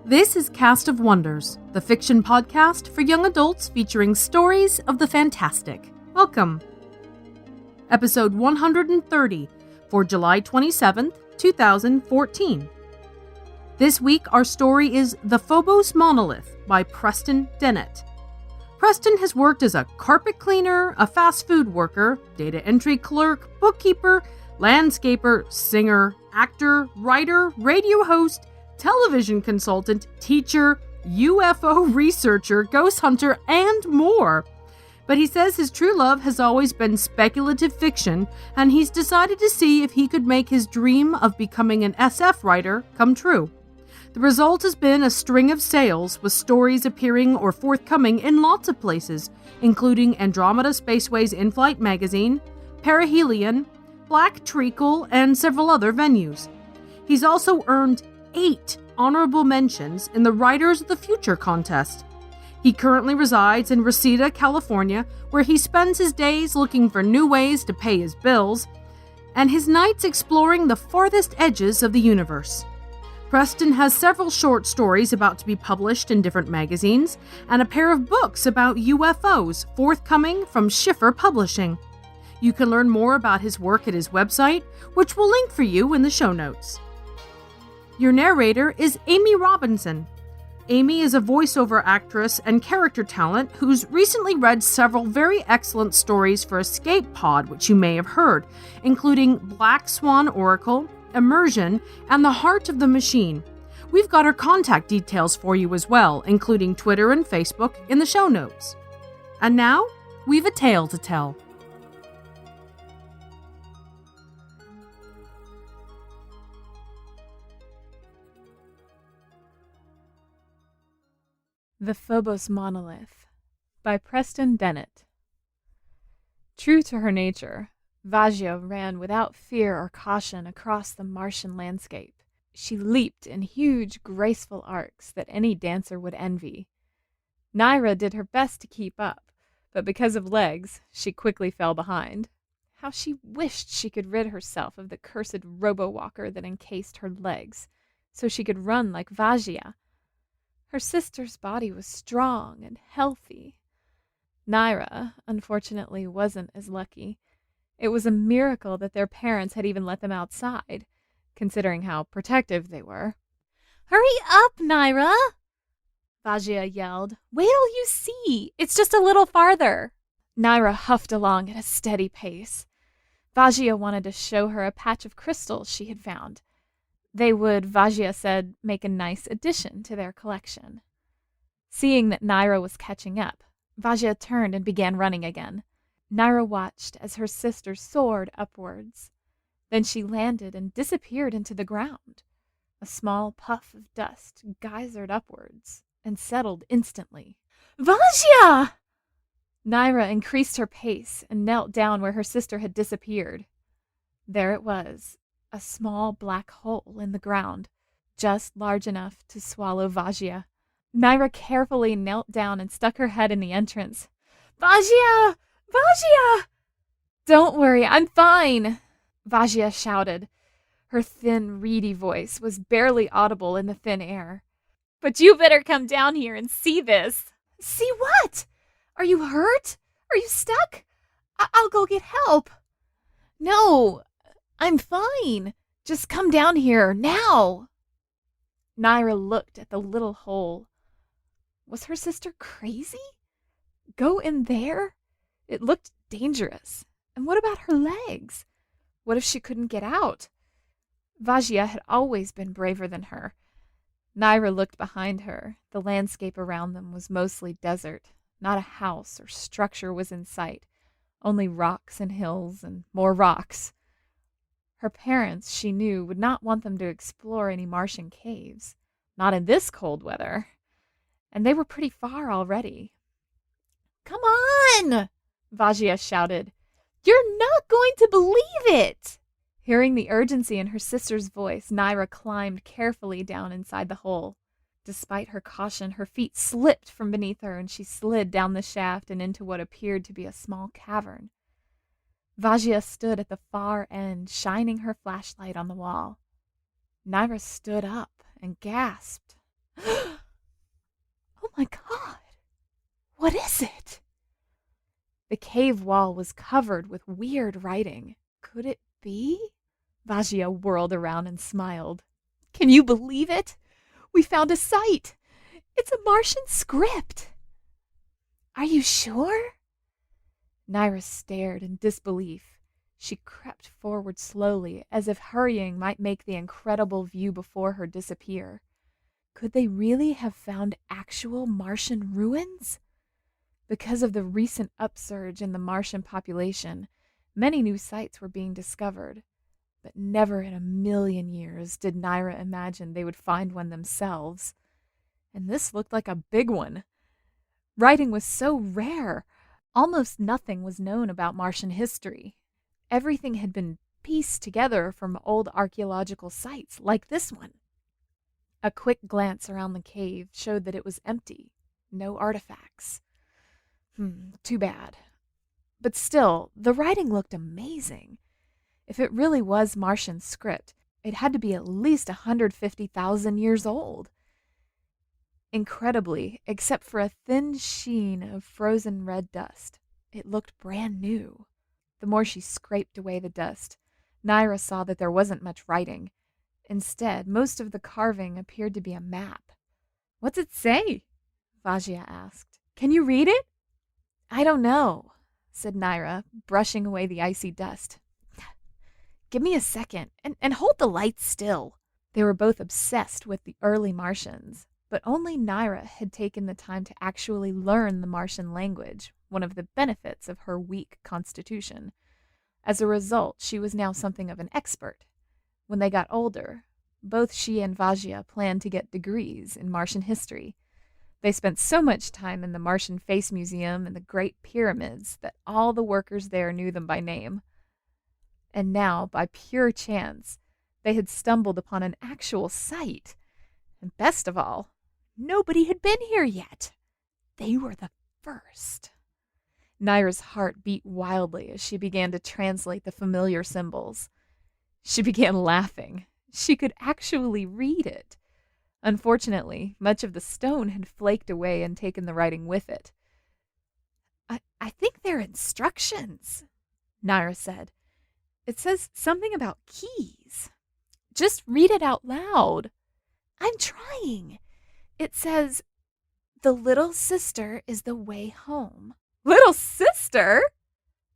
This is Cast of Wonders, the fiction podcast for young adults featuring stories of the fantastic. Welcome. Episode 130 for July 27th, 2014. This week, our story is The Phobos Monolith by Preston Dennett. Preston has worked as a carpet cleaner, a fast food worker, data entry clerk, bookkeeper, landscaper, singer, actor, writer, radio host, television consultant, teacher, UFO researcher, ghost hunter, and more. But he says his true love has always been speculative fiction, and he's decided to see if he could make his dream of becoming an SF writer come true. The result has been a string of sales, with stories appearing or forthcoming in lots of places, including Andromeda Spaceway's In-Flight magazine, Perihelion, Black Treacle, and several other venues. He's also earned 8 honorable mentions in the Writers of the Future contest. He currently resides in Reseda, California, where he spends his days looking for new ways to pay his bills, and his nights exploring the farthest edges of the universe. Preston has several short stories about to be published in different magazines, and a pair of books about UFOs forthcoming from Schiffer Publishing. You can learn more about his work at his website, which we'll link for you in the show notes. Your narrator is Amy Robinson. Amy is a voiceover actress and character talent who's recently read several very excellent stories for Escape Pod, which you may have heard, including Black Swan Oracle, Immersion, and The Heart of the Machine. We've got her contact details for you as well, including Twitter and Facebook, in the show notes. And now, we've a tale to tell. The Phobos Monolith by Preston Dennett. True to her nature, Vajia ran without fear or caution across the Martian landscape. She leaped in huge, graceful arcs that any dancer would envy. Naira did her best to keep up, but because of legs, she quickly fell behind. How she wished she could rid herself of the cursed robo-walker that encased her legs, so she could run like Vajia. Her sister's body was strong and healthy. Naira, unfortunately, wasn't as lucky. It was a miracle that their parents had even let them outside, considering how protective they were. "Hurry up, Naira!" Vajia yelled. "Wait till you see! It's just a little farther!" Naira huffed along at a steady pace. Vajia wanted to show her a patch of crystals she had found. They would, Vajia said, make a nice addition to their collection. Seeing that Naira was catching up, Vajia turned and began running again. Naira watched as her sister soared upwards. Then she landed and disappeared into the ground. A small puff of dust geysered upwards and settled instantly. "Vajia!" Naira increased her pace and knelt down where her sister had disappeared. There it was. A small black hole in the ground, just large enough to swallow Vajia. Naira carefully knelt down and stuck her head in the entrance. "Vajia! Vajia!" "Don't worry, I'm fine," Vajia shouted. Her thin, reedy voice was barely audible in the thin air. "But you better come down here and see this." "See what? Are you hurt? Are you stuck? I'll go get help." "No, I'm fine. Just come down here, now." Naira looked at the little hole. Was her sister crazy? Go in there? It looked dangerous. And what about her legs? What if she couldn't get out? Vajia had always been braver than her. Naira looked behind her. The landscape around them was mostly desert. Not a house or structure was in sight. Only rocks and hills and more rocks. Her parents, she knew, would not want them to explore any Martian caves. Not in this cold weather. And they were pretty far already. "Come on!" Vajia shouted. "You're not going to believe it!" Hearing the urgency in her sister's voice, Naira climbed carefully down inside the hole. Despite her caution, her feet slipped from beneath her and she slid down the shaft and into what appeared to be a small cavern. Vajia stood at the far end, shining her flashlight on the wall. Naira stood up and gasped. Oh my God! What is it? The cave wall was covered with weird writing. Could it be? Vajia whirled around and smiled. Can you believe it? We found a site. It's a Martian script. Are you sure? Naira stared in disbelief. She crept forward slowly, as if hurrying might make the incredible view before her disappear. Could they really have found actual Martian ruins? Because of the recent upsurge in the Martian population, many new sites were being discovered. But never in a million years did Naira imagine they would find one themselves. And this looked like a big one. Writing was so rare. Almost nothing was known about Martian history. Everything had been pieced together from old archaeological sites like this one. A quick glance around the cave showed that it was empty. No artifacts. Too bad. But still, the writing looked amazing. If it really was Martian script, it had to be at least 150,000 years old. Incredibly, except for a thin sheen of frozen red dust, it looked brand new. The more she scraped away the dust, Naira saw that there wasn't much writing. Instead, most of the carving appeared to be a map. What's it say? Vajia asked. Can you read it? I don't know, said Naira, brushing away the icy dust. Give me a second, and hold the light still. They were both obsessed with the early Martians, but only Naira had taken the time to actually learn the Martian language, one of the benefits of her weak constitution. As a result, she was now something of an expert. When they got older, both she and Vajia planned to get degrees in Martian history. They spent so much time in the Martian Face Museum and the Great Pyramids that all the workers there knew them by name. And now, by pure chance, they had stumbled upon an actual site. And best of all, nobody had been here yet. They were the first. Naira's heart beat wildly as she began to translate the familiar symbols. She began laughing. She could actually read it. Unfortunately, much of the stone had flaked away and taken the writing with it. I think they're instructions, Naira said. It says something about keys. Just read it out loud. I'm trying. It says, the little sister is the way home. Little sister?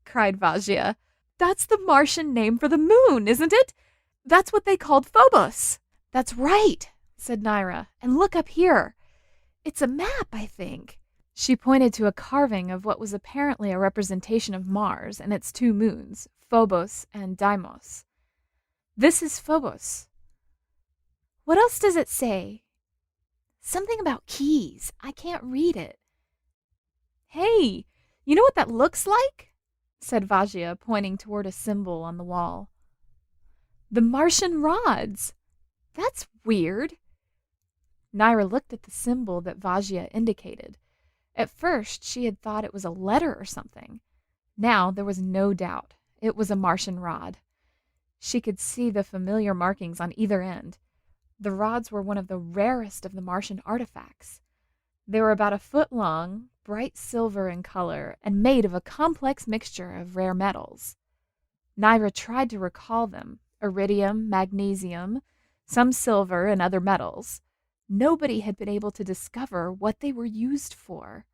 Cried Vajia. That's the Martian name for the moon, isn't it? That's what they called Phobos. That's right, said Naira. And look up here. It's a map, I think. She pointed to a carving of what was apparently a representation of Mars and its two moons, Phobos and Deimos. This is Phobos. What else does it say? Something about keys. I can't read it. Hey, you know what that looks like? Said Vajia, pointing toward a symbol on the wall. The Martian rods. That's weird. Naira looked at the symbol that Vajia indicated. At first, she had thought it was a letter or something. Now there was no doubt. It was a Martian rod. She could see the familiar markings on either end. The rods were one of the rarest of the Martian artifacts. They were about 1 foot long, bright silver in color, and made of a complex mixture of rare metals. Naira tried to recall them: iridium, magnesium, some silver, and other metals. Nobody had been able to discover what they were used for.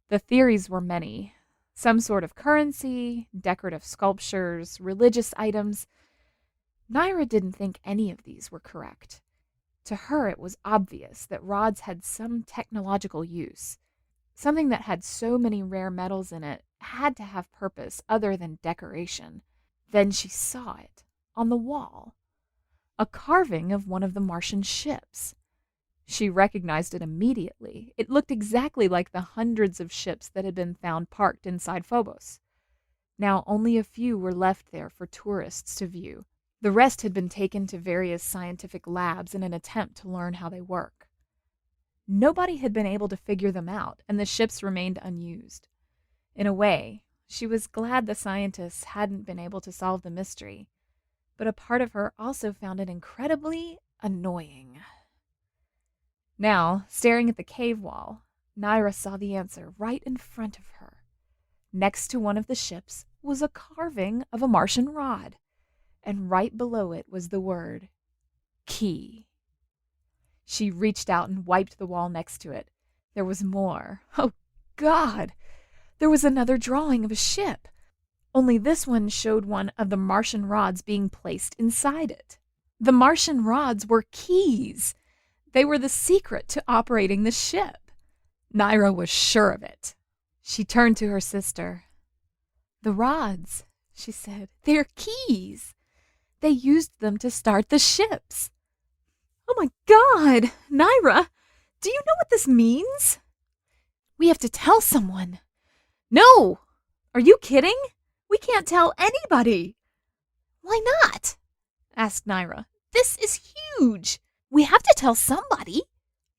The theories were many. Some sort of currency, decorative sculptures, religious items. Naira didn't think any of these were correct. To her, it was obvious that rods had some technological use. Something that had so many rare metals in it had to have purpose other than decoration. Then she saw it, on the wall. A carving of one of the Martian ships. She recognized it immediately. It looked exactly like the hundreds of ships that had been found parked inside Phobos. Now only a few were left there for tourists to view. The rest had been taken to various scientific labs in an attempt to learn how they work. Nobody had been able to figure them out, and the ships remained unused. In a way, she was glad the scientists hadn't been able to solve the mystery, but a part of her also found it incredibly annoying. Now, staring at the cave wall, Naira saw the answer right in front of her. Next to one of the ships was a carving of a Martian rod, and right below it was the word key. She reached out and wiped the wall next to it. There was more. Oh, God! There was another drawing of a ship. Only this one showed one of the Martian rods being placed inside it. The Martian rods were keys. They were the secret to operating the ship. Naira was sure of it. She turned to her sister. "The rods," she said, "they're keys. They used them to start the ships." "Oh my God, Naira, do you know what this means?" "We have to tell someone." "No! Are you kidding? We can't tell anybody." "Why not?" asked Naira. "This is huge. We have to tell somebody."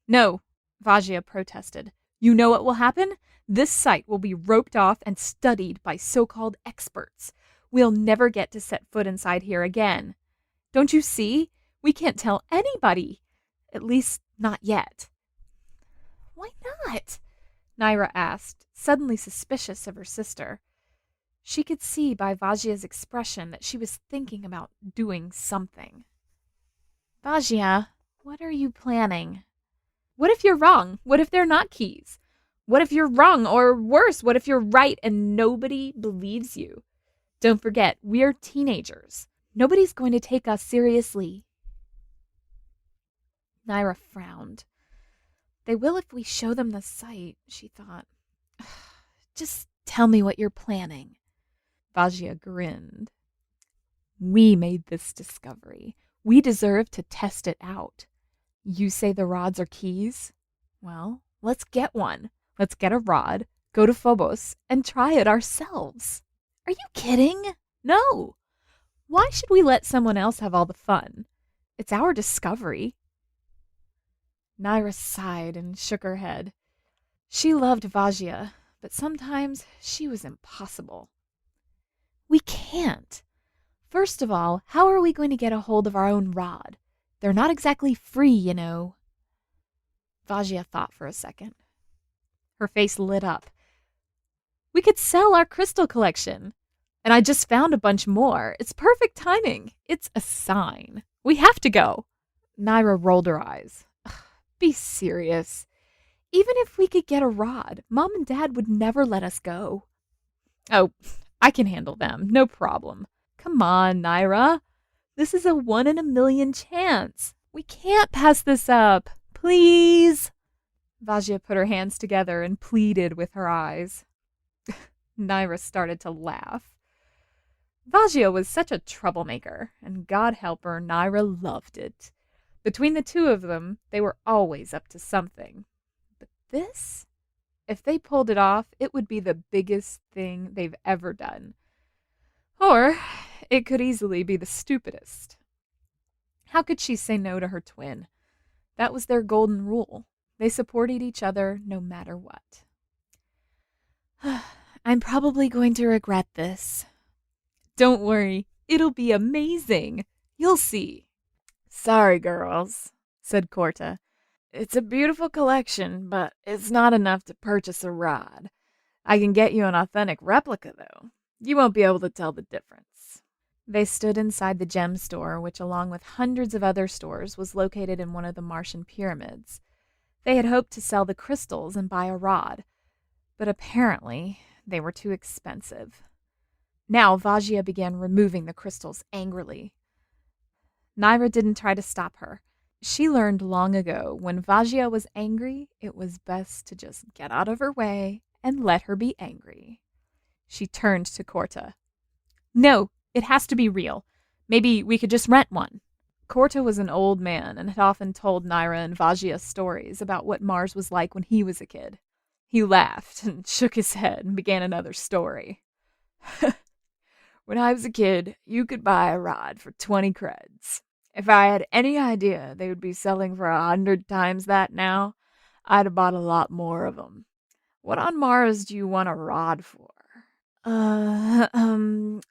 "No," Vajia protested. "You know what will happen? This site will be roped off and studied by so-called experts. We'll never get to set foot inside here again. Don't you see? We can't tell anybody. At least, not yet." "Why not?" Naira asked, suddenly suspicious of her sister. She could see by Vajia's expression that she was thinking about doing something. "Vajia, what are you planning?" "What if you're wrong? What if they're not keys? What if you're wrong, or worse, what if you're right and nobody believes you? Don't forget, we're teenagers. Nobody's going to take us seriously." Naira frowned. "They will if we show them the site," she thought. "Just tell me what you're planning." Vajia grinned. "We made this discovery. We deserve to test it out. You say the rods are keys? Well, let's get one. Let's get a rod, go to Phobos, and try it ourselves." "Are you kidding?" "No. Why should we let someone else have all the fun? It's our discovery." Naira sighed and shook her head. She loved Vajia, but sometimes she was impossible. "We can't. First of all, how are we going to get a hold of our own rod? They're not exactly free, you know." Vajia thought for a second. Her face lit up. "We could sell our crystal collection. And I just found a bunch more. It's perfect timing. It's a sign. We have to go." Naira rolled her eyes. "Be serious. Even if we could get a rod, Mom and Dad would never let us go." "Oh, I can handle them. No problem. Come on, Naira. This is a 1 in a million chance. We can't pass this up. Please." Vajia put her hands together and pleaded with her eyes. Naira started to laugh. Vajia was such a troublemaker, and God help her, Naira loved it. Between the two of them, they were always up to something. But this? If they pulled it off, it would be the biggest thing they've ever done. Or it could easily be the stupidest. How could she say no to her twin? That was their golden rule. They supported each other no matter what. "I'm probably going to regret this." "Don't worry, it'll be amazing. You'll see." "Sorry, girls," said Corta. "It's a beautiful collection, but it's not enough to purchase a rod. I can get you an authentic replica, though. You won't be able to tell the difference." They stood inside the gem store, which, along with hundreds of other stores, was located in one of the Martian pyramids. They had hoped to sell the crystals and buy a rod, but apparently they were too expensive. Now Vajia began removing the crystals angrily. Naira didn't try to stop her. She learned long ago when Vajia was angry, it was best to just get out of her way and let her be angry. She turned to Corta. "No, it has to be real. Maybe we could just rent one." Corta was an old man and had often told Naira and Vajia stories about what Mars was like when he was a kid. He laughed and shook his head and began another story. "When I was a kid, you could buy a rod for 20 creds. If I had any idea they would be selling for 100 times that now, I'd have bought a lot more of them. What on Mars do you want a rod for?" Naira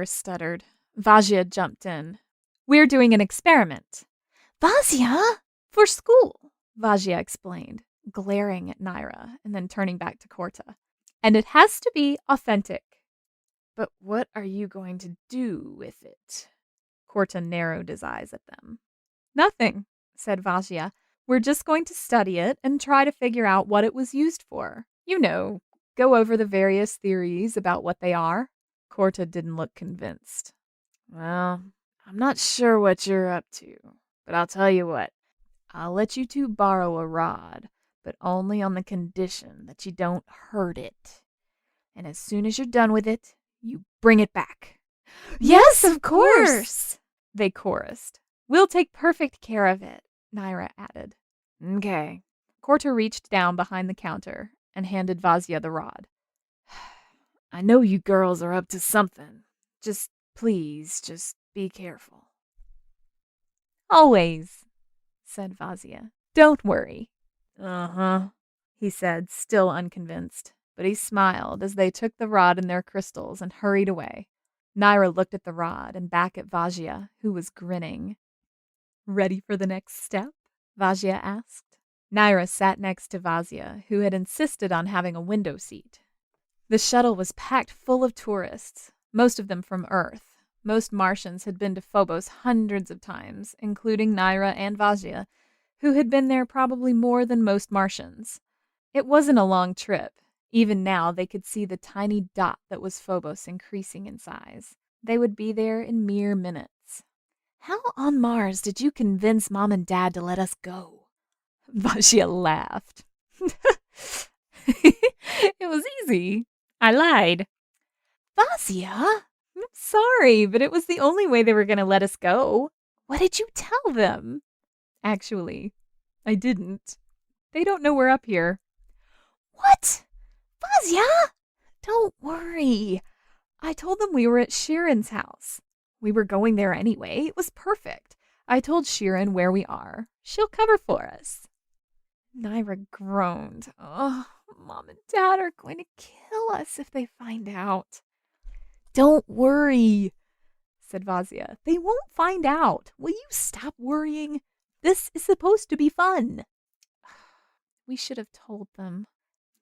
stuttered. Vajia jumped in. "We're doing an experiment." "Vajia!" For school, Vajia explained, glaring at Naira and then turning back to Korta. And it has to be authentic. But what are you going to do with it? Korta narrowed his eyes at them. Nothing, said Vajia. We're just going to study it and try to figure out what it was used for. You know, go over the various theories about what they are. Korta didn't look convinced. Well, I'm not sure what you're up to, but I'll tell you what. I'll let you two borrow a rod, but only on the condition that you don't hurt it. And as soon as you're done with it, you bring it back. Yes, of course, they chorused. We'll take perfect care of it, Naira added. Okay. Korta reached down behind the counter and handed Vazia the rod. I know you girls are up to something. Please be careful. Always, said Vazia. Don't worry. Uh-huh, he said, still unconvinced. But he smiled as they took the rod and their crystals and hurried away. Naira looked at the rod and back at Vajia, who was grinning. Ready for the next step? Vajia asked. Naira sat next to Vazia, who had insisted on having a window seat. The shuttle was packed full of tourists, most of them from Earth. Most Martians had been to Phobos hundreds of times, including Naira and Vajia, who had been there probably more than most Martians. It wasn't a long trip. Even now, they could see the tiny dot that was Phobos increasing in size. They would be there in mere minutes. How on Mars did you convince Mom and Dad to let us go? Vajia laughed. It was easy. I lied. Vazia? I'm sorry, but it was the only way they were going to let us go. What did you tell them? Actually, I didn't. They don't know we're up here. What? Vazia? Don't worry. I told them we were at Shiren's house. We were going there anyway. It was perfect. I told Shiren where we are. She'll cover for us. Naira groaned. Oh, Mom and Dad are going to kill us if they find out. Don't worry, said Vazia. They won't find out. Will you stop worrying? This is supposed to be fun. We should have told them.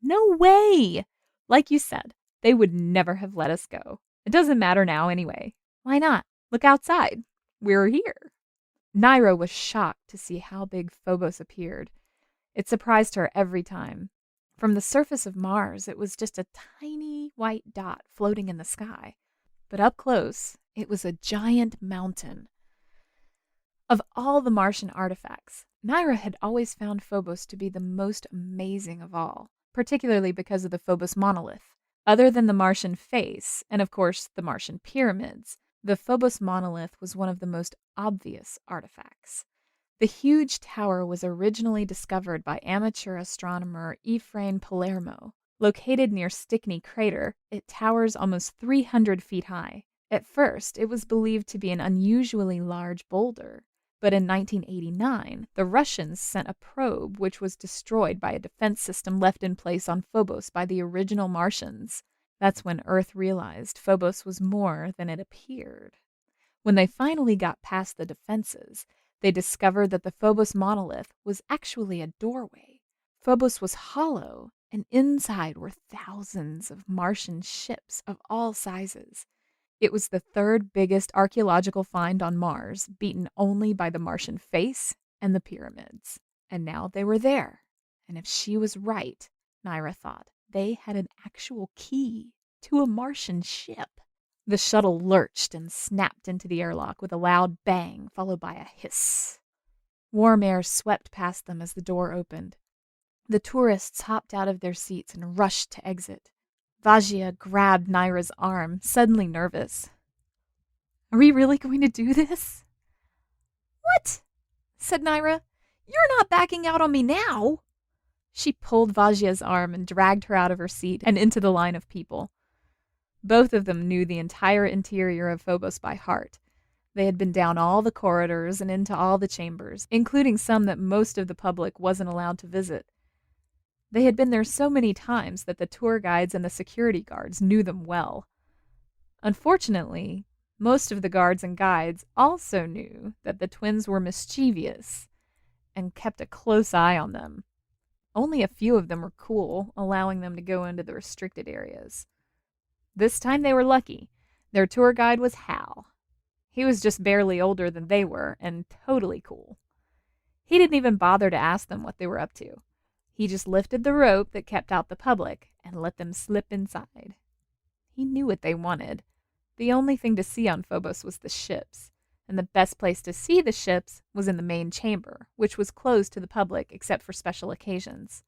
No way! Like you said, they would never have let us go. It doesn't matter now anyway. Why not? Look outside. We're here. Naira was shocked to see how big Phobos appeared. It surprised her every time. From the surface of Mars, it was just a tiny white dot floating in the sky. But up close, it was a giant mountain. Of all the Martian artifacts, Naira had always found Phobos to be the most amazing of all, particularly because of the Phobos monolith. Other than the Martian face, and of course the Martian pyramids, the Phobos monolith was one of the most obvious artifacts. The huge tower was originally discovered by amateur astronomer Ephraim Palermo. Located near Stickney Crater, it towers almost 300 feet high. At first, it was believed to be an unusually large boulder. But in 1989, the Russians sent a probe which was destroyed by a defense system left in place on Phobos by the original Martians. That's when Earth realized Phobos was more than it appeared. When they finally got past the defenses, they discovered that the Phobos monolith was actually a doorway. Phobos was hollow, and inside were thousands of Martian ships of all sizes. It was the third biggest archaeological find on Mars, beaten only by the Martian face and the pyramids. And now they were there. And if she was right, Naira thought, they had an actual key to a Martian ship. The shuttle lurched and snapped into the airlock with a loud bang, followed by a hiss. Warm air swept past them as the door opened. The tourists hopped out of their seats and rushed to exit. Vajia grabbed Naira's arm, suddenly nervous. Are we really going to do this? What? Said Naira. You're not backing out on me now. She pulled Vajia's arm and dragged her out of her seat and into the line of people. Both of them knew the entire interior of Phobos by heart. They had been down all the corridors and into all the chambers, including some that most of the public wasn't allowed to visit. They had been there so many times that the tour guides and the security guards knew them well. Unfortunately, most of the guards and guides also knew that the twins were mischievous, and kept a close eye on them. Only a few of them were cool, allowing them to go into the restricted areas. This time they were lucky. Their tour guide was Hal. He was just barely older than they were and totally cool. He didn't even bother to ask them what they were up to. He just lifted the rope that kept out the public and let them slip inside. He knew what they wanted. The only thing to see on Phobos was the ships, and the best place to see the ships was in the main chamber, which was closed to the public except for special occasions.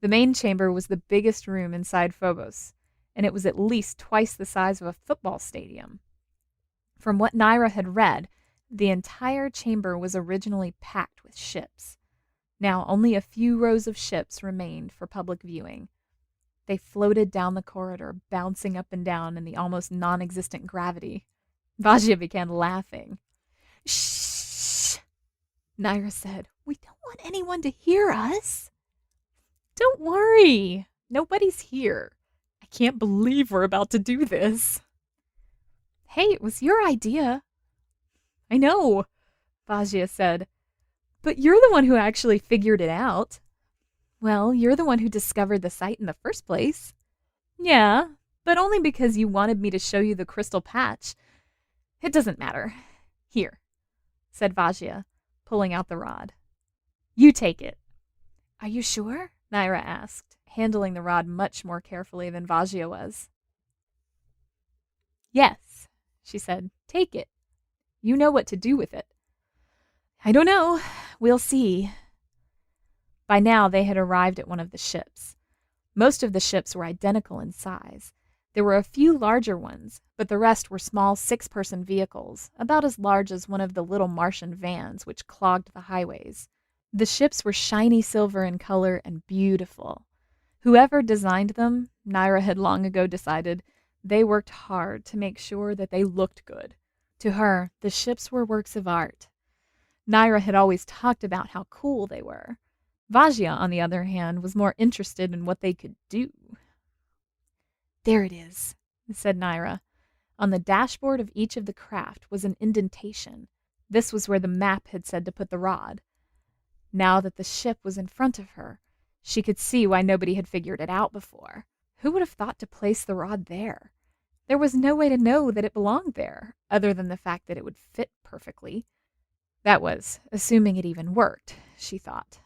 The main chamber was the biggest room inside Phobos, and it was at least twice the size of a football stadium. From what Naira had read, the entire chamber was originally packed with ships. Now only a few rows of ships remained for public viewing. They floated down the corridor, bouncing up and down in the almost non-existent gravity. Vajia began laughing. Shh, Naira said. We don't want anyone to hear us. Don't worry. Nobody's here. I can't believe we're about to do this. Hey, it was your idea. I know, Vajia said. But you're the one who actually figured it out. Well, you're the one who discovered the site in the first place. Yeah, but only because you wanted me to show you the crystal patch. It doesn't matter. Here, said Vajia, pulling out the rod. You take it. Are you sure? Naira asked, handling the rod much more carefully than Vajia was. Yes, she said. Take it. You know what to do with it. I don't know. We'll see. By now, they had arrived at one of the ships. Most of the ships were identical in size. There were a few larger ones, but the rest were small 6-person vehicles, about as large as one of the little Martian vans which clogged the highways. The ships were shiny silver in color and beautiful. Whoever designed them, Naira had long ago decided, they worked hard to make sure that they looked good. To her, the ships were works of art. Naira had always talked about how cool they were. Vajia, on the other hand, was more interested in what they could do. There it is, said Naira. On the dashboard of each of the craft was an indentation. This was where the map had said to put the rod. Now that the ship was in front of her, she could see why nobody had figured it out before. Who would have thought to place the rod there? There was no way to know that it belonged there, other than the fact that it would fit perfectly. That was, assuming it even worked, she thought.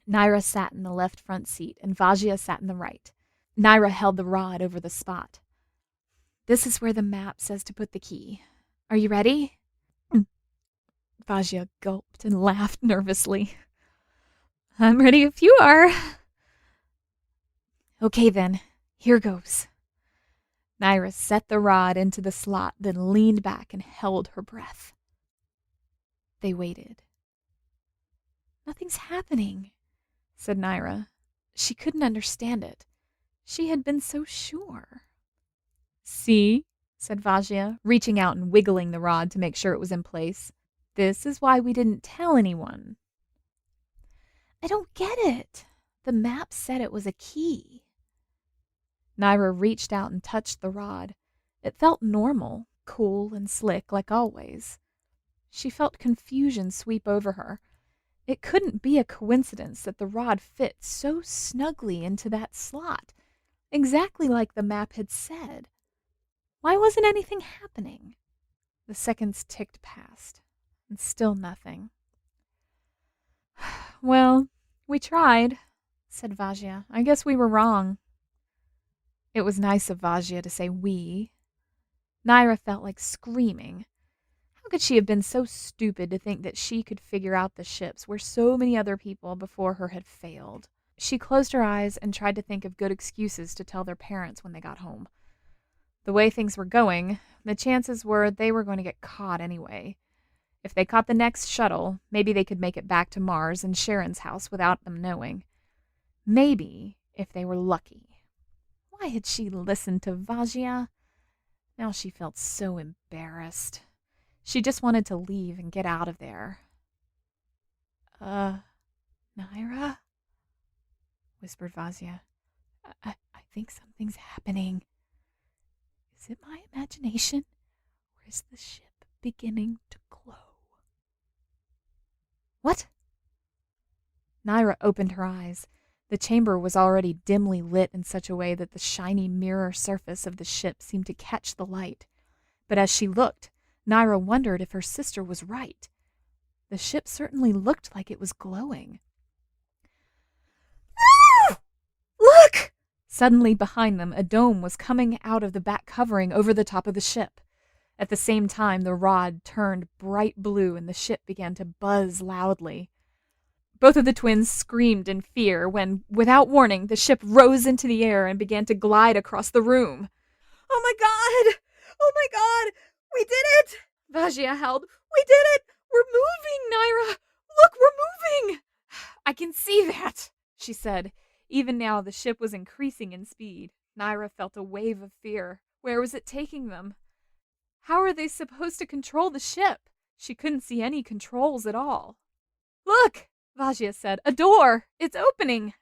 Naira sat in the left front seat, and Vajia sat in the right. Naira held the rod over the spot. This is where the map says to put the key. Are you ready? Vajia gulped and laughed nervously. I'm ready if you are. Okay then, here goes. Naira set the rod into the slot, then leaned back and held her breath. They waited. Nothing's happening, said Naira. She couldn't understand it. She had been so sure. See, said Vajia, reaching out and wiggling the rod to make sure it was in place. This is why we didn't tell anyone. I don't get it. The map said it was a key. Naira reached out and touched the rod. It felt normal, cool and slick like always. She felt confusion sweep over her. It couldn't be a coincidence that the rod fit so snugly into that slot, exactly like the map had said. Why wasn't anything happening? The seconds ticked past, and still nothing. Well, we tried, said Vajia. I guess we were wrong. It was nice of Vajia to say we. Naira felt like screaming. How could she have been so stupid to think that she could figure out the ships where so many other people before her had failed? She closed her eyes and tried to think of good excuses to tell their parents when they got home. The way things were going, the chances were they were going to get caught anyway. If they caught the next shuttle, maybe they could make it back to Mars and Sharon's house without them knowing. Maybe, if they were lucky. Why had she listened to Vajia? Now she felt so embarrassed. She just wanted to leave and get out of there. Naira? Whispered Vajia. I think something's happening. Is it my imagination, or is the ship beginning to glow? What? Naira opened her eyes. The chamber was already dimly lit in such a way that the shiny mirror surface of the ship seemed to catch the light. But as she looked, Naira wondered if her sister was right. The ship certainly looked like it was glowing. Look! Suddenly behind them, a dome was coming out of the back covering over the top of the ship. At the same time, the rod turned bright blue and the ship began to buzz loudly. Both of the twins screamed in fear when, without warning, the ship rose into the air and began to glide across the room. Oh my god! Oh my god! We did it! Vajia howled. We did it! We're moving, Naira! Look, we're moving! I can see that, she said. Even now, the ship was increasing in speed. Naira felt a wave of fear. Where was it taking them? How are they supposed to control the ship? She couldn't see any controls at all. Look, Vajia said. A door! It's opening!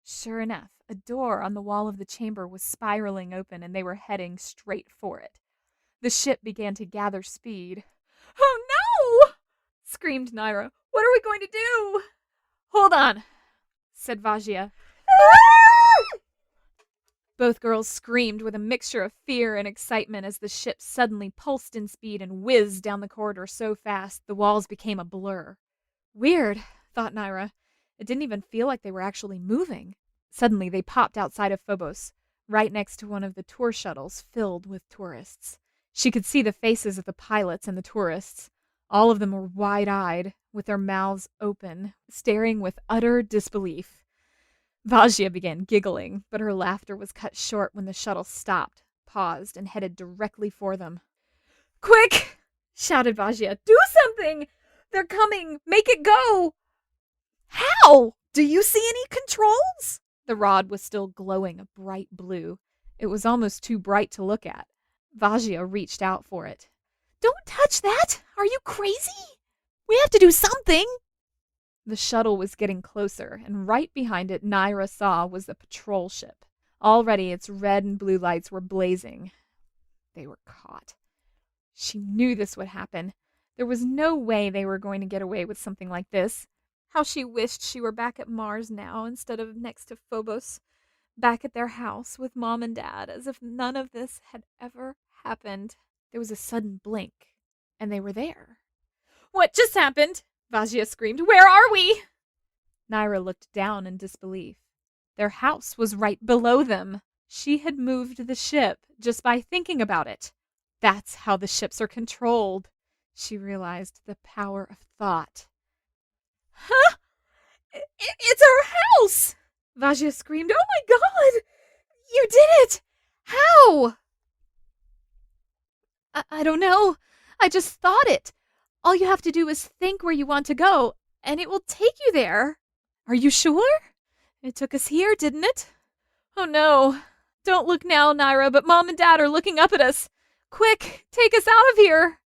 Sure enough, a door on the wall of the chamber was spiraling open and they were heading straight for it. The ship began to gather speed. Oh no! Screamed Naira. What are we going to do? Hold on, said Vajia. Both girls screamed with a mixture of fear and excitement as the ship suddenly pulsed in speed and whizzed down the corridor so fast the walls became a blur. Weird, thought Naira. It didn't even feel like they were actually moving. Suddenly they popped outside of Phobos, right next to one of the tour shuttles filled with tourists. She could see the faces of the pilots and the tourists. All of them were wide-eyed, with their mouths open, staring with utter disbelief. Vajia began giggling, but her laughter was cut short when the shuttle stopped, paused, and headed directly for them. Quick! Shouted Vajia. Do something! They're coming! Make it go! How? Do you see any controls? The rod was still glowing a bright blue. It was almost too bright to look at. Vajia reached out for it. Don't touch that! Are you crazy? We have to do something! The shuttle was getting closer, and right behind it Naira saw was the patrol ship. Already its red and blue lights were blazing. They were caught. She knew this would happen. There was no way they were going to get away with something like this. How she wished she were back at Mars now instead of next to Phobos, back at their house with Mom and Dad, as if none of this had ever happened. There was a sudden blink, and they were there. What just happened? Vajia screamed. Where are we? Naira looked down in disbelief. Their house was right below them. She had moved the ship just by thinking about it. That's how the ships are controlled. She realized the power of thought. Huh? It's our house! Vajia screamed. Oh my god! You did it! How? I don't know. I just thought it. All you have to do is think where you want to go, and it will take you there. Are you sure? It took us here, didn't it? Oh no. Don't look now, Naira, but Mom and Dad are looking up at us. Quick, take us out of here.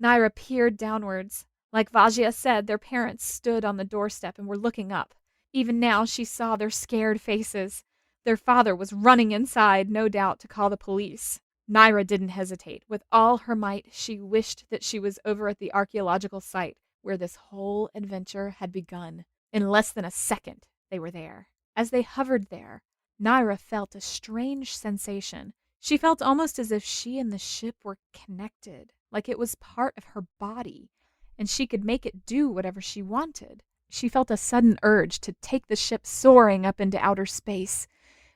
Naira peered downwards. Like Vajia said, their parents stood on the doorstep and were looking up. Even now she saw their scared faces. Their father was running inside, no doubt, to call the police. Naira didn't hesitate. With all her might, she wished that she was over at the archaeological site where this whole adventure had begun. In less than a second, they were there. As they hovered there, Naira felt a strange sensation. She felt almost as if she and the ship were connected, like it was part of her body, and she could make it do whatever she wanted. She felt a sudden urge to take the ship soaring up into outer space,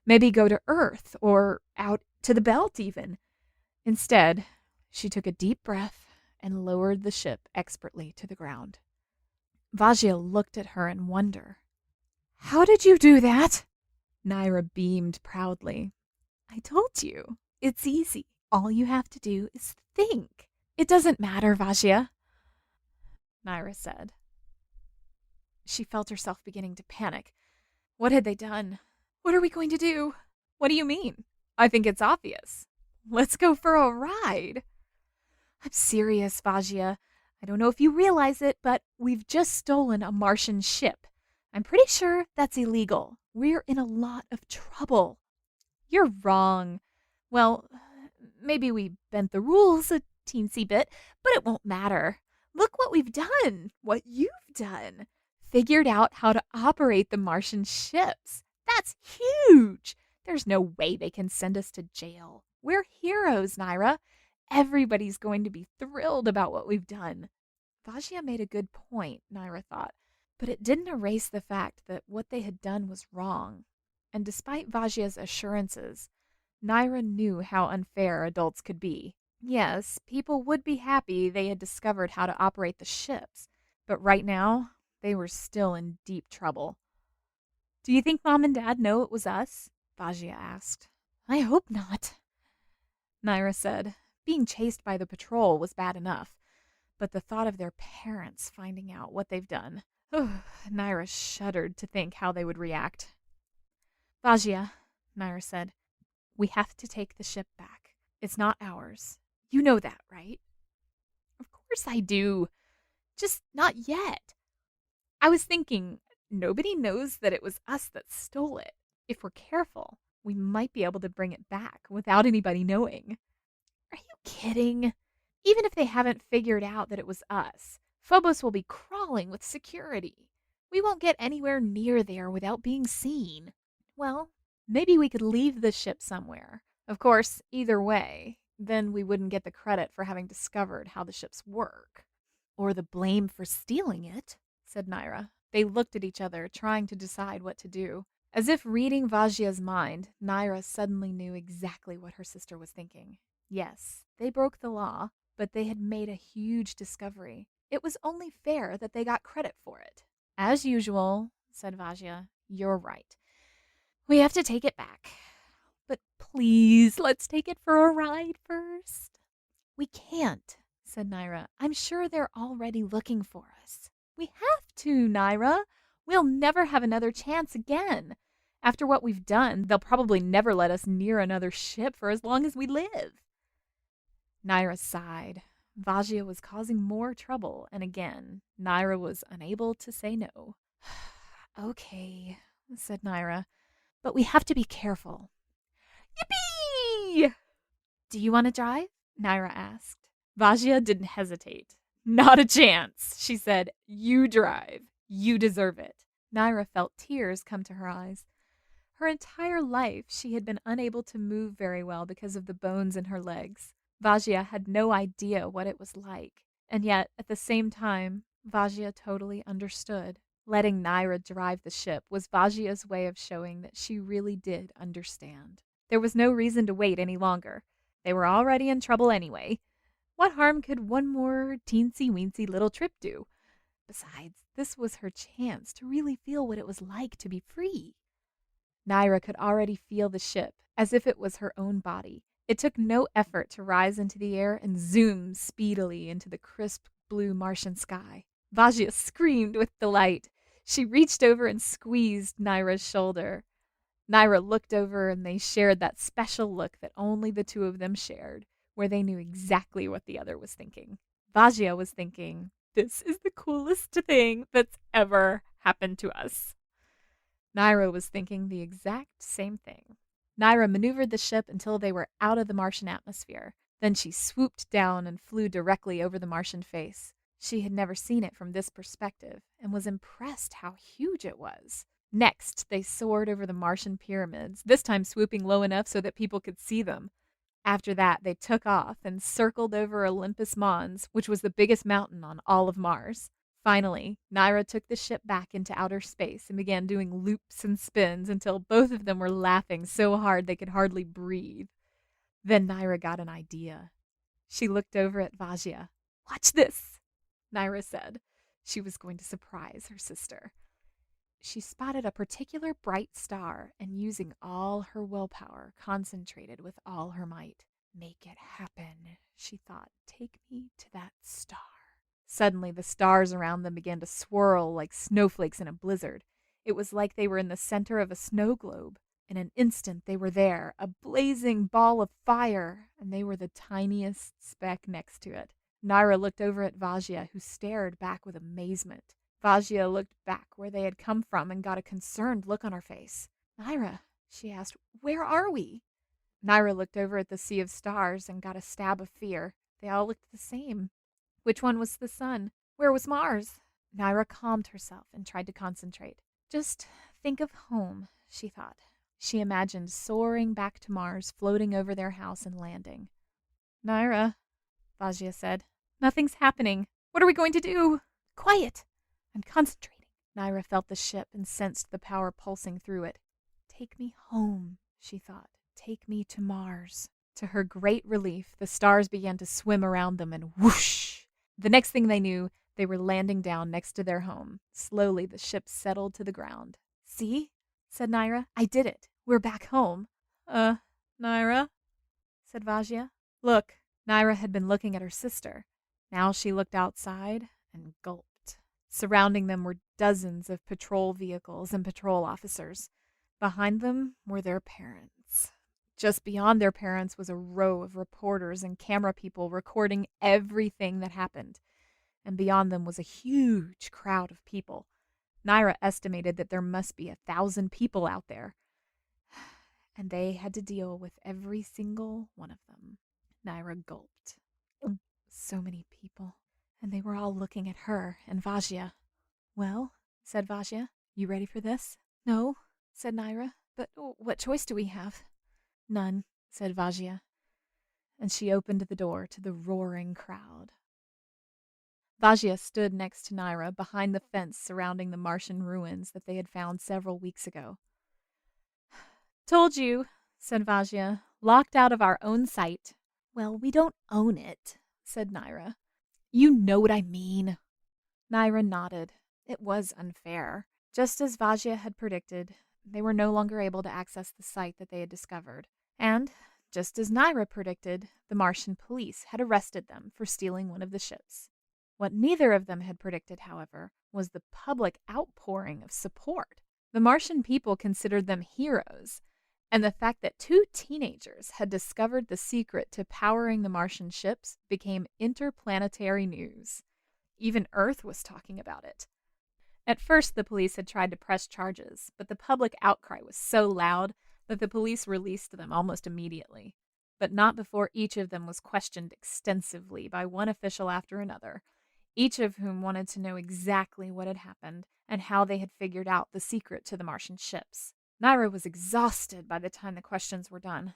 maybe go to Earth or out to the belt even. Instead, she took a deep breath and lowered the ship expertly to the ground. Vajia looked at her in wonder. How did you do that? Naira beamed proudly. I told you. It's easy. All you have to do is think. It doesn't matter, Vajia, Naira said. She felt herself beginning to panic. What had they done? What are we going to do? What do you mean? I think it's obvious. Let's go for a ride. I'm serious, Vajia. I don't know if you realize it, but we've just stolen a Martian ship. I'm pretty sure that's illegal. We're in a lot of trouble. You're wrong. Well, maybe we bent the rules a teensy bit, but it won't matter. Look what we've done, what you've done. figured out how to operate the Martian ships. That's huge! There's no way they can send us to jail. We're heroes, Naira. Everybody's going to be thrilled about what we've done. Vajia made a good point, Naira thought, but it didn't erase the fact that what they had done was wrong. And despite Vajia's assurances, Naira knew how unfair adults could be. Yes, people would be happy they had discovered how to operate the ships, but right now, they were still in deep trouble. "Do you think Mom and Dad know it was us?" Vajia asked. "I hope not," Naira said. Being chased by the patrol was bad enough, but the thought of their parents finding out what they've done. Naira shuddered to think how they would react. "Vajia," Naira said, "we have to take the ship back. It's not ours. You know that, right?" "Of course I do. Just not yet. I was thinking, nobody knows that it was us that stole it. If we're careful, we might be able to bring it back without anybody knowing." "Are you kidding? Even if they haven't figured out that it was us, Phobos will be crawling with security. We won't get anywhere near there without being seen." "Well, maybe we could leave the ship somewhere. Of course, either way, then we wouldn't get the credit for having discovered how the ships work." "Or the blame for stealing it," said Naira. They looked at each other, trying to decide what to do. As if reading Vajia's mind, Naira suddenly knew exactly what her sister was thinking. Yes, they broke the law, but they had made a huge discovery. It was only fair that they got credit for it. "As usual," said Vajia, "you're right. We have to take it back. But please, let's take it for a ride first." "We can't," said Naira. "I'm sure they're already looking for us." "We have to, Naira. We'll never have another chance again. After what we've done, they'll probably never let us near another ship for as long as we live." Naira sighed. Vajia was causing more trouble, and again, Naira was unable to say no. "Okay," said Naira, "but we have to be careful." "Yippee!" "Do you want to drive?" Naira asked. Vajia didn't hesitate. "Not a chance," she said. "You drive. You deserve it." Naira felt tears come to her eyes. Her entire life, she had been unable to move very well because of the bones in her legs. Vajia had no idea what it was like, and yet, at the same time, Vajia totally understood. Letting Naira drive the ship was Vajia's way of showing that she really did understand. There was no reason to wait any longer. They were already in trouble anyway. What harm could one more teensy-weensy little trip do? Besides, this was her chance to really feel what it was like to be free. Naira could already feel the ship, as if it was her own body. It took no effort to rise into the air and zoom speedily into the crisp blue Martian sky. Vajia screamed with delight. She reached over and squeezed Naira's shoulder. Naira looked over and they shared that special look that only the two of them shared, where they knew exactly what the other was thinking. Vajia was thinking, "This is the coolest thing that's ever happened to us." Naira was thinking the exact same thing. Naira maneuvered the ship until they were out of the Martian atmosphere. Then she swooped down and flew directly over the Martian face. She had never seen it from this perspective and was impressed how huge it was. Next, they soared over the Martian pyramids, this time swooping low enough so that people could see them. After that, they took off and circled over Olympus Mons, which was the biggest mountain on all of Mars. Finally, Naira took the ship back into outer space and began doing loops and spins until both of them were laughing so hard they could hardly breathe. Then Naira got an idea. She looked over at Vajia. "Watch this," Naira said. She was going to surprise her sister. She spotted a particular bright star and, using all her willpower, concentrated with all her might. "Make it happen," she thought. "Take me to that star." Suddenly, the stars around them began to swirl like snowflakes in a blizzard. It was like they were in the center of a snow globe. In an instant, they were there, a blazing ball of fire, and they were the tiniest speck next to it. Naira looked over at Vajia, who stared back with amazement. Vajia looked back where they had come from and got a concerned look on her face. "Naira," she asked, "where are we?" Naira looked over at the sea of stars and got a stab of fear. They all looked the same. Which one was the sun? Where was Mars? Naira calmed herself and tried to concentrate. Just think of home, she thought. She imagined soaring back to Mars, floating over their house and landing. Naira, Vajia said, nothing's happening. What are we going to do? Quiet! I'm concentrating. Naira felt the ship and sensed the power pulsing through it. Take me home, she thought. Take me to Mars. To her great relief, the stars began to swim around them and whoosh! The next thing they knew, they were landing down next to their home. Slowly, the ship settled to the ground. See? Said Naira. I did it. We're back home. Naira? Said Vajia. Look. Naira had been looking at her sister. Now she looked outside and gulped. Surrounding them were dozens of patrol vehicles and patrol officers. Behind them were their parents. Just beyond their parents was a row of reporters and camera people recording everything that happened. And beyond them was a huge crowd of people. Naira estimated that there must be 1,000 people out there. And they had to deal with every single one of them. Naira gulped. So many people. And they were all looking at her and Vajia. Well, said Vajia, you ready for this? No, said Naira, but what choice do we have? None, said Vajia. And she opened the door to the roaring crowd. Vajia stood next to Naira behind the fence surrounding the Martian ruins that they had found several weeks ago. Told you, said Vajia, locked out of our own sight. Well, we don't own it, said Naira. You know what I mean. Naira nodded. It was unfair. Just as Vajia had predicted, they were no longer able to access the site that they had discovered. And, just as Naira predicted, the Martian police had arrested them for stealing one of the ships. What neither of them had predicted, however, was the public outpouring of support. The Martian people considered them heroes, and the fact that 2 teenagers had discovered the secret to powering the Martian ships became interplanetary news. Even Earth was talking about it. At first, the police had tried to press charges, but the public outcry was so loud that the police released them almost immediately. But not before each of them was questioned extensively by one official after another, each of whom wanted to know exactly what had happened and how they had figured out the secret to the Martian ships. Naira was exhausted by the time the questions were done.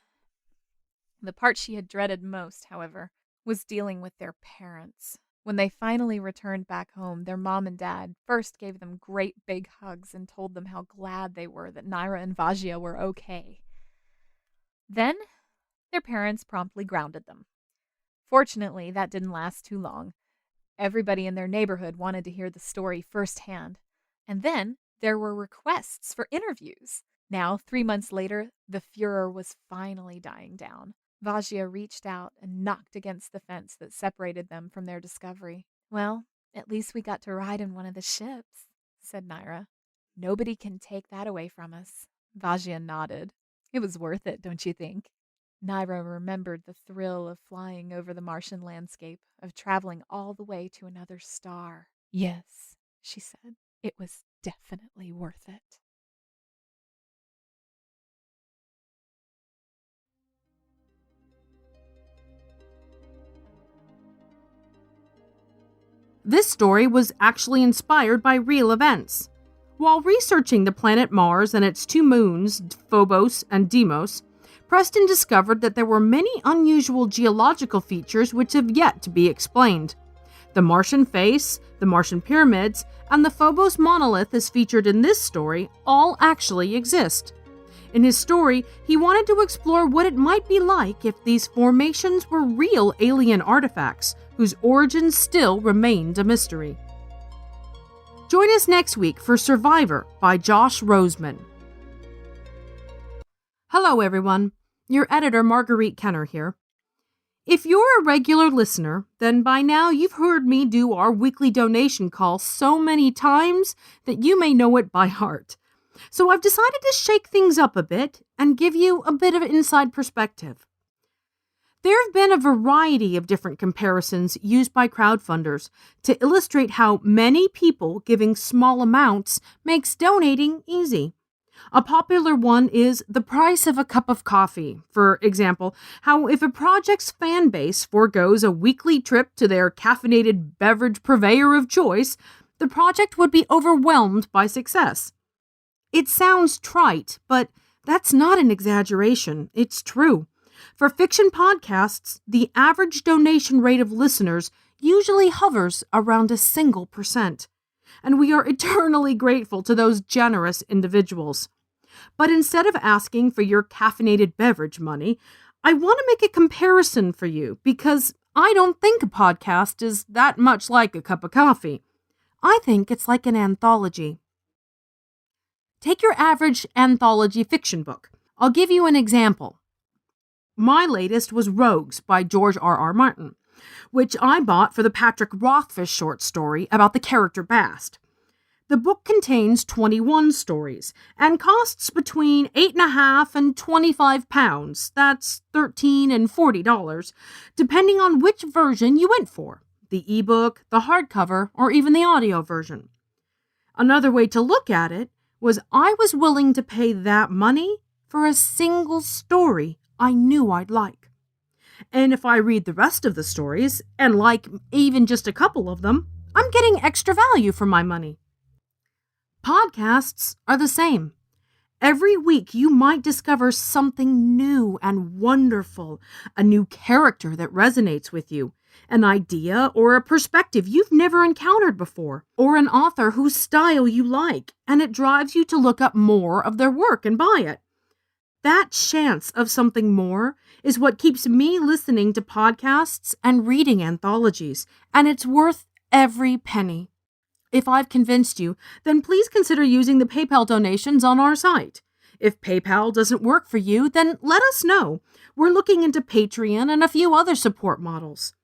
The part she had dreaded most, however, was dealing with their parents. When they finally returned back home, their mom and dad first gave them great big hugs and told them how glad they were that Naira and Vajia were okay. Then, their parents promptly grounded them. Fortunately, that didn't last too long. Everybody in their neighborhood wanted to hear the story firsthand. And then, there were requests for interviews. Now, 3 months later, the furor was finally dying down. Vajia reached out and knocked against the fence that separated them from their discovery. Well, at least we got to ride in one of the ships, said Naira. Nobody can take that away from us. Vajia nodded. It was worth it, don't you think? Naira remembered the thrill of flying over the Martian landscape, of traveling all the way to another star. Yes, she said, it was definitely worth it. This story was actually inspired by real events. While researching the planet Mars and its 2 moons, Phobos and Deimos, Preston discovered that there were many unusual geological features which have yet to be explained. The Martian face, the Martian pyramids, and the Phobos monolith as featured in this story all actually exist. In his story, he wanted to explore what it might be like if these formations were real alien artifacts, whose origins still remained a mystery. Join us next week for Survivor by Josh Roseman. Hello everyone, your editor Marguerite Kenner here. If you're a regular listener, then by now you've heard me do our weekly donation call so many times that you may know it by heart. So I've decided to shake things up a bit and give you a bit of an inside perspective. There have been a variety of different comparisons used by crowdfunders to illustrate how many people giving small amounts makes donating easy. A popular one is the price of a cup of coffee. For example, how if a project's fan base forgoes a weekly trip to their caffeinated beverage purveyor of choice, the project would be overwhelmed by success. It sounds trite, but that's not an exaggeration. It's true. For fiction podcasts, the average donation rate of listeners usually hovers around a single %, and we are eternally grateful to those generous individuals. But instead of asking for your caffeinated beverage money, I want to make a comparison for you because I don't think a podcast is that much like a cup of coffee. I think it's like an anthology. Take your average anthology fiction book. I'll give you an example. My latest was Rogues by George R.R. Martin, which I bought for the Patrick Rothfuss short story about the character Bast. The book contains 21 stories and costs between $8.50 and £25. That's $13 and $40, depending on which version you went for, the ebook, the hardcover, or even the audio version. Another way to look at it was I was willing to pay that money for a single story I knew I'd like. And if I read the rest of the stories, and like even just a couple of them, I'm getting extra value for my money. Podcasts are the same. Every week you might discover something new and wonderful, a new character that resonates with you, an idea or a perspective you've never encountered before, or an author whose style you like, and it drives you to look up more of their work and buy it. That chance of something more is what keeps me listening to podcasts and reading anthologies, and it's worth every penny. If I've convinced you, then please consider using the PayPal donations on our site. If PayPal doesn't work for you, then let us know. We're looking into Patreon and a few other support models.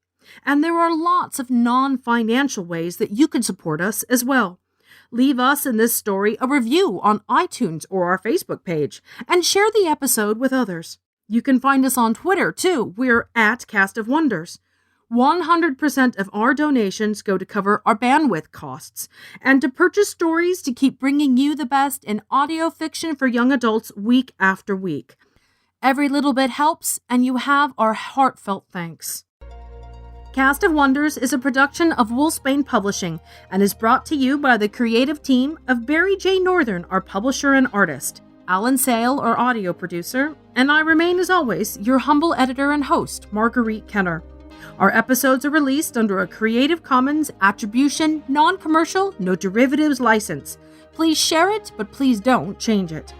And there are lots of non-financial ways that you can support us as well. Leave us and this story a review on iTunes or our Facebook page, and share the episode with others. You can find us on Twitter, too. We're at Cast of Wonders. 100% of our donations go to cover our bandwidth costs and to purchase stories to keep bringing you the best in audio fiction for young adults week after week. Every little bit helps, and you have our heartfelt thanks. Cast of Wonders is a production of Wolfsbane Publishing and is brought to you by the creative team of Barry J. Northern, our publisher and artist, Alan Sale, our audio producer, and I remain, as always, your humble editor and host, Marguerite Kenner. Our episodes are released under a Creative Commons Attribution, Non-Commercial, No Derivatives license. Please share it, but please don't change it.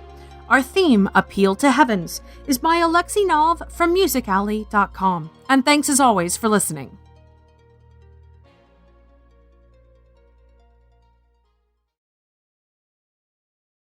Our theme, Appeal to Heavens, is by Alexei Nov from musicalley.com. And thanks as always for listening.